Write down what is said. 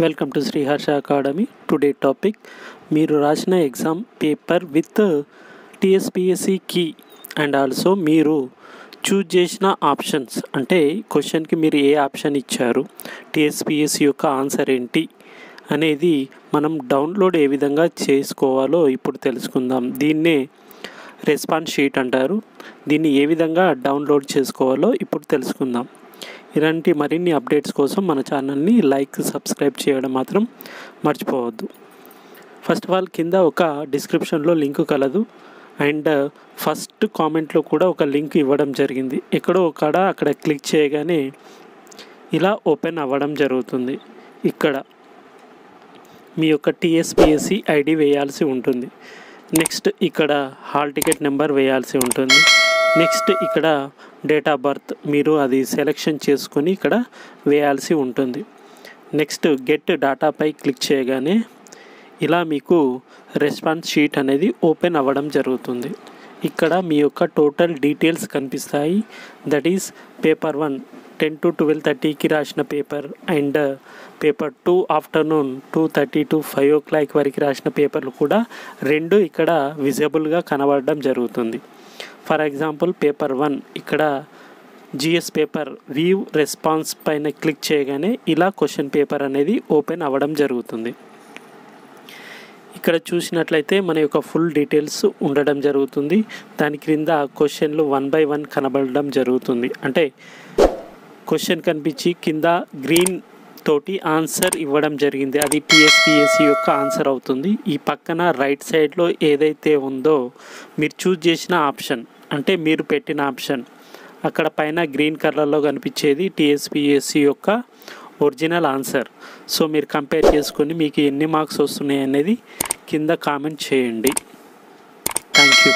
Welcome to Shri Harsha Academy. Today topic మీరు రాసిన exam paper with TSPSC key and also మీరు choose చేసిన options అంటే క్వశ్చన్కి మీరు ఏ ఆప్షన్ ఇచ్చారు, టీఎస్పీఎస్సీ యొక్క ఆన్సర్ ఏంటి అనేది మనం డౌన్లోడ్ ఏ విధంగా చేసుకోవాలో ఇప్పుడు తెలుసుకుందాం. దీన్నే రెస్పాన్స్ షీట్ అంటారు. దీన్ని ఏ విధంగా డౌన్లోడ్ చేసుకోవాలో ఇప్పుడు తెలుసుకుందాం. ఇలాంటి మరిన్ని అప్డేట్స్ కోసం మన ఛానల్ని సబ్స్క్రైబ్ చేయడం మాత్రం మర్చిపోవద్దు. ఫస్ట్ ఆఫ్ ఆల్ కింద ఒక డిస్క్రిప్షన్లో లింక్ కలదు అండ్ ఫస్ట్ కామెంట్లో కూడా ఒక లింక్ ఇవ్వడం జరిగింది. ఎక్కడో అక్కడ క్లిక్ చేయగానే ఇలా ఓపెన్ అవ్వడం జరుగుతుంది. ఇక్కడ మీ యొక్క టీఎస్పీఎస్సీ ఐడి వేయాల్సి ఉంటుంది. నెక్స్ట్ ఇక్కడ హాల్ టికెట్ నెంబర్ వేయాల్సి ఉంటుంది. నెక్స్ట్ ఇక్కడ డేట్ ఆఫ్ బర్త్ మీరు అది సెలెక్షన్ చేసుకొని ఇక్కడ వేయాల్సి ఉంటుంది. నెక్స్ట్ గెట్ డాటాపై క్లిక్ చేయగానే ఇలా మీకు రెస్పాన్స్ షీట్ అనేది ఓపెన్ అవ్వడం జరుగుతుంది. ఇక్కడ మీ యొక్క టోటల్ డీటెయిల్స్ కనిపిస్తాయి. దట్ ఈస్ పేపర్ 1 10 to 12:30కి రాసిన paper and paper 2 afternoon 2:30 to 5 o'clock వరకు రాసిన పేపర్లు కూడా రెండు ఇక్కడ విజిబుల్గా కనబడడం జరుగుతుంది. ఫర్ ఎగ్జాంపుల్ పేపర్ 1 ఇక్కడ జిఎస్ పేపర్ వ్యూ రెస్పాన్స్ పైన క్లిక్ చేయగానే ఇలా క్వశ్చన్ పేపర్ అనేది ఓపెన్ అవ్వడం జరుగుతుంది. ఇక్కడ చూసినట్లయితే మన యొక్క ఫుల్ డీటెయిల్స్ ఉండడం జరుగుతుంది. దాని క్రింద క్వశ్చన్లు 1 by 1 కనబడడం జరుగుతుంది. అంటే క్వశ్చన్ కనిపించి కింద గ్రీన్ తోటి ఆన్సర్ ఇవ్వడం జరిగింది. అది టీఎస్పీఎస్సీ యొక్క ఆన్సర్ అవుతుంది. ఈ పక్కన రైట్ సైడ్లో ఏదైతే ఉందో మీరు చూజ్ చేసిన ఆప్షన్ అంటే మీరు పెట్టిన ఆప్షన్ అక్కడ పైన గ్రీన్ కలర్లో కనిపించేది టీఎస్పీఎస్సీ యొక్క ఒరిజినల్ ఆన్సర్. సో మీరు కంపేర్ చేసుకొని మీకు ఎన్ని మార్క్స్ వస్తున్నాయి అనేది కింద కామెంట్ చేయండి. Thank you.